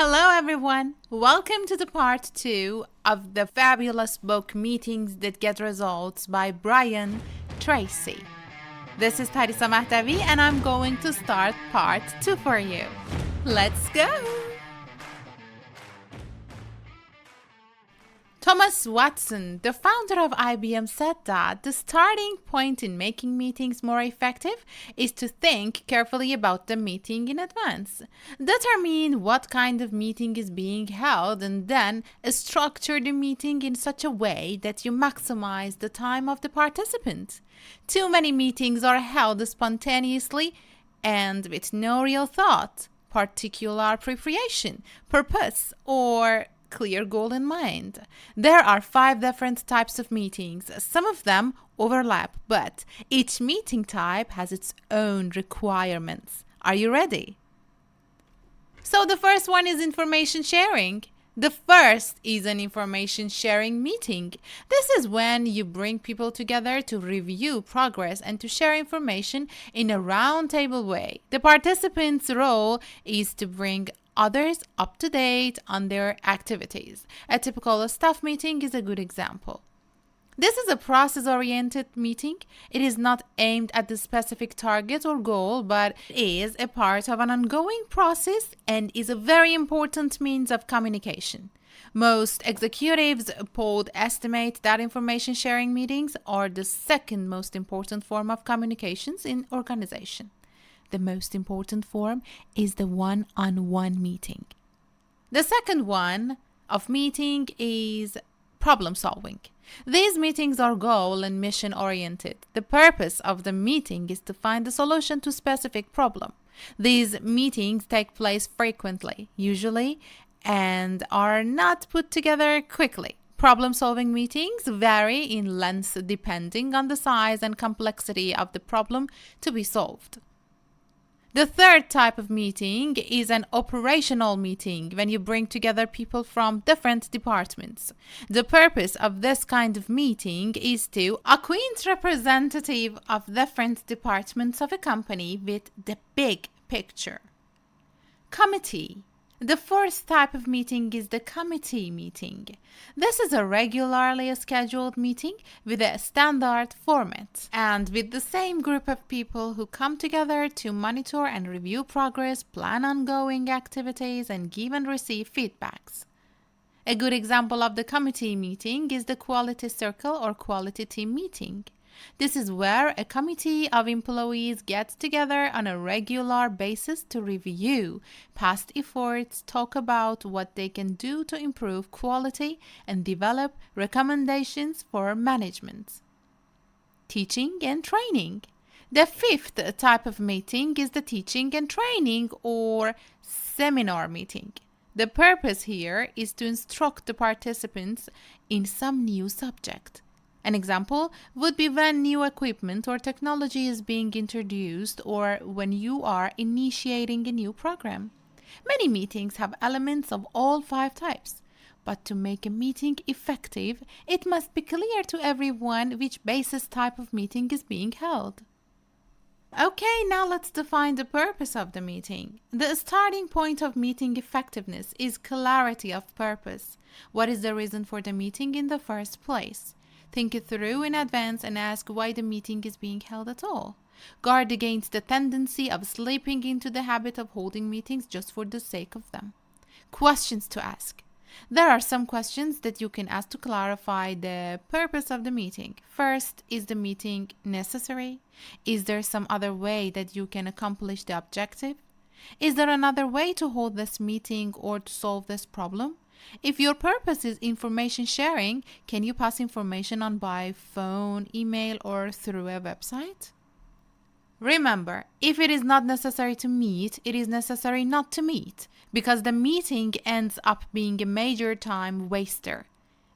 Hello, everyone. Welcome to the part 2 of the fabulous book Meetings That Get Results by Brian Tracy. This is Tarisa Mahdavi, and I'm going to start part 2 for you. Let's go! Thomas Watson, the founder of IBM, said that the starting point in making meetings more effective is to think carefully about the meeting in advance. Determine what kind of meeting is being held and then structure the meeting in such a way that you maximize the time of the participant. Too many meetings are held spontaneously and with no real thought, particular preparation, purpose, or clear goal in mind. There are 5 different types of meetings. Some of them overlap, but each meeting type has its own requirements. Are you ready? So the first one is information sharing. The first is an information sharing meeting. This is when you bring people together to review progress and to share information in a roundtable way. The participants' role is to bring others up to date on their activities. A typical staff meeting is a good example. This is a process-oriented meeting. It is not aimed at the specific target or goal, but is a part of an ongoing process and is a very important means of communication. Most executives polled estimate that information sharing meetings are the second most important form of communications in organization. The most important form is the one-on-one meeting. The second one of meeting is problem solving. These meetings are goal and mission oriented. The purpose of the meeting is to find a solution to a specific problem. These meetings take place frequently, usually, and are not put together quickly. Problem-solving meetings vary in length depending on the size and complexity of the problem to be solved. The third type of meeting is an operational meeting, when you bring together people from different departments. The purpose of this kind of meeting is to acquaint representatives of different departments of a company with the big picture. Committee. The fourth type of meeting is the committee meeting. This is a regularly scheduled meeting with a standard format and with the same group of people who come together to monitor and review progress, plan ongoing activities, and give and receive feedbacks. A good example of the committee meeting is the quality circle or quality team meeting. This is where a committee of employees gets together on a regular basis to review past efforts, talk about what they can do to improve quality, and develop recommendations for management. Teaching and training. The fifth type of meeting is the teaching and training or seminar meeting. The purpose here is to instruct the participants in some new subject. An example would be when new equipment or technology is being introduced or when you are initiating a new program. Many meetings have elements of all 5 types, but to make a meeting effective, it must be clear to everyone which basis type of meeting is being held. Okay, now let's define the purpose of the meeting. The starting point of meeting effectiveness is clarity of purpose. What is the reason for the meeting in the first place? Think it through in advance and ask why the meeting is being held at all. Guard against the tendency of slipping into the habit of holding meetings just for the sake of them. Questions to ask. There are some questions that you can ask to clarify the purpose of the meeting. First, is the meeting necessary? Is there some other way that you can accomplish the objective? Is there another way to hold this meeting or to solve this problem? If your purpose is information sharing, can you pass information on by phone, email, or through a website? Remember, if it is not necessary to meet, it is necessary not to meet, because the meeting ends up being a major time waster.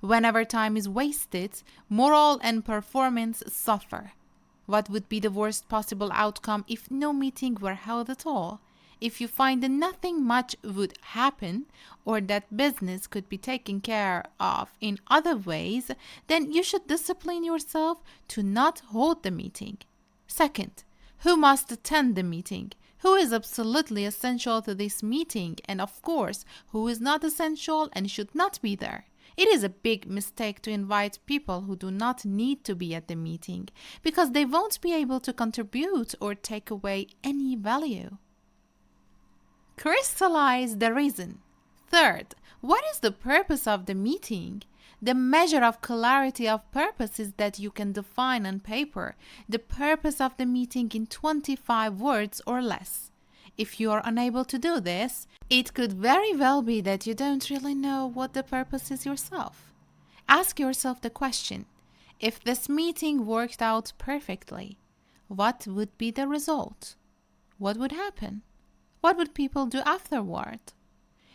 Whenever time is wasted, morale and performance suffer. What would be the worst possible outcome if no meeting were held at all? If you find that nothing much would happen or that business could be taken care of in other ways, then you should discipline yourself to not hold the meeting. Second, who must attend the meeting? who is absolutely essential to this meeting, and of course, who is not essential and should not be there. It is a big mistake to invite people who do not need to be at the meeting because they won't be able to contribute or take away any value. Crystallize the reason. Third, what is the purpose of the meeting? The measure of clarity of purpose is that you can define on paper the purpose of the meeting in 25 words or less. If you are unable to do this, it could very well be that you don't really know what the purpose is yourself. Ask yourself the question, if this meeting worked out perfectly, what would be the result? What would happen? What would people do afterward?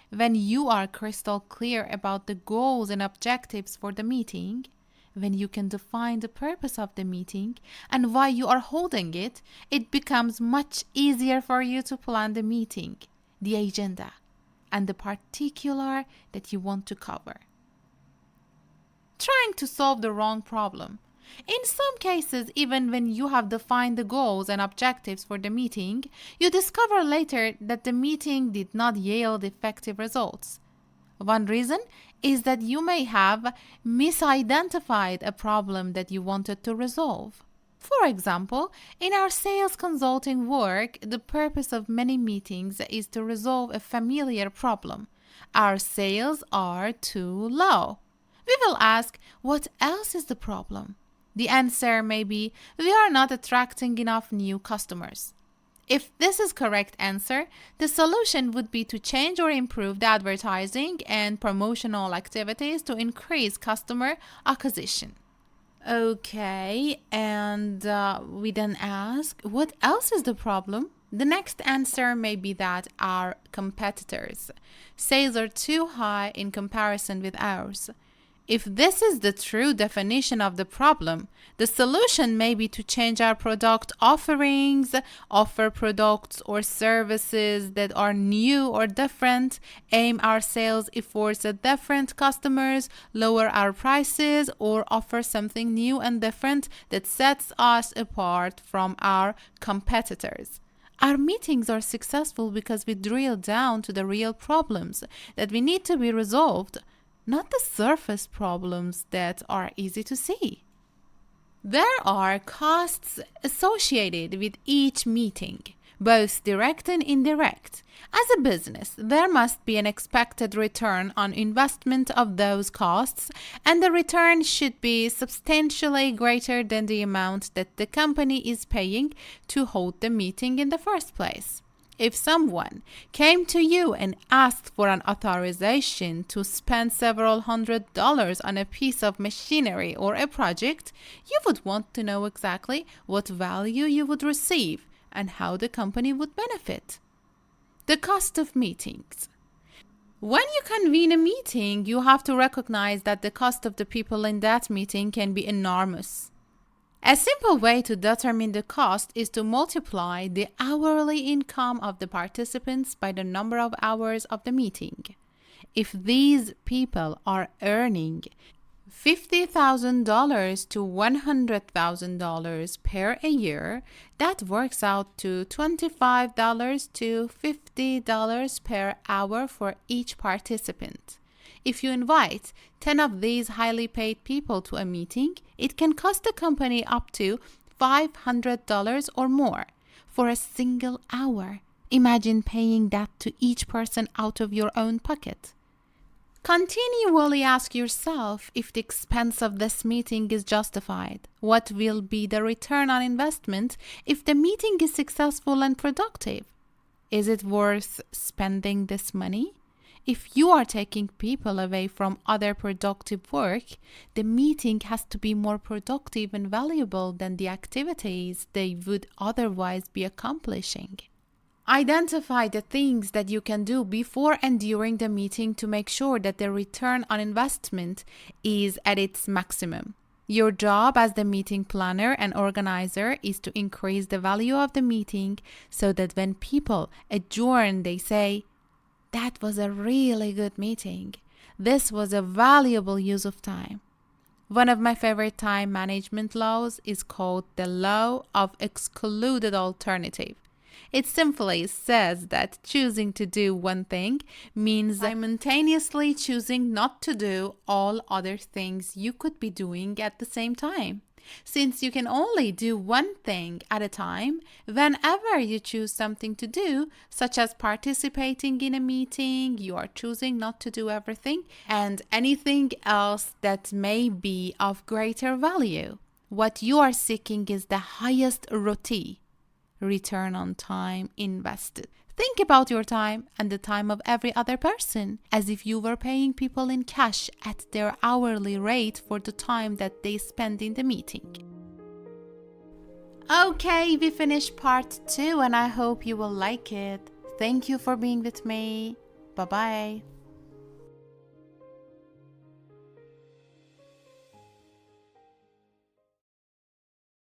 When you are crystal clear about the goals and objectives for the meeting, when you can define the purpose of the meeting and why you are holding it, it becomes much easier for you to plan the meeting, the agenda, and the particular that you want to cover. Trying to solve the wrong problem. In some cases, even when you have defined the goals and objectives for the meeting, you discover later that the meeting did not yield effective results. One reason is that you may have misidentified a problem that you wanted to resolve. For example, in our sales consulting work, the purpose of many meetings is to resolve a familiar problem. Our sales are too low. We will ask, what else is the problem? The answer may be, we are not attracting enough new customers. If this is correct answer, the solution would be to change or improve the advertising and promotional activities to increase customer acquisition. Okay, and we then ask, what else is the problem? The next answer may be that our competitors' sales are too high in comparison with ours. If this is the true definition of the problem, the solution may be to change our product offerings, offer products or services that are new or different, aim our sales efforts at different customers, lower our prices, or offer something new and different that sets us apart from our competitors. Our meetings are successful because we drill down to the real problems that we need to be resolved, not the surface problems that are easy to see. There are costs associated with each meeting, both direct and indirect. As a business, there must be an expected return on investment of those costs, and the return should be substantially greater than the amount that the company is paying to hold the meeting in the first place. If someone came to you and asked for an authorization to spend several $100s on a piece of machinery or a project, you would want to know exactly what value you would receive and how the company would benefit. The cost of meetings. When you convene a meeting, you have to recognize that the cost of the people in that meeting can be enormous. A simple way to determine the cost is to multiply the hourly income of the participants by the number of hours of the meeting. If these people are earning $50,000 to $100,000 per a year, that works out to $25 to $50 per hour for each participant. If you invite 10 of these highly paid people to a meeting, it can cost the company up to $500 or more for a single hour. Imagine paying that to each person out of your own pocket. Continually ask yourself if the expense of this meeting is justified. What will be the return on investment if the meeting is successful and productive? Is it worth spending this money? If you are taking people away from other productive work, the meeting has to be more productive and valuable than the activities they would otherwise be accomplishing. Identify the things that you can do before and during the meeting to make sure that the return on investment is at its maximum. Your job as the meeting planner and organizer is to increase the value of the meeting so that when people adjourn, they say, "That was a really good meeting. This was a valuable use of time." One of my favorite time management laws is called the law of excluded alternative. It simply says that choosing to do one thing means simultaneously choosing not to do all other things you could be doing at the same time. Since you can only do one thing at a time, whenever you choose something to do, such as participating in a meeting, you are choosing not to do everything and anything else that may be of greater value. What you are seeking is the highest ROTI, return on time invested. Think about your time and the time of every other person as if you were paying people in cash at their hourly rate for the time that they spend in the meeting. Okay, we finished part 2 and I hope you will like it. Thank you for being with me. Bye-bye.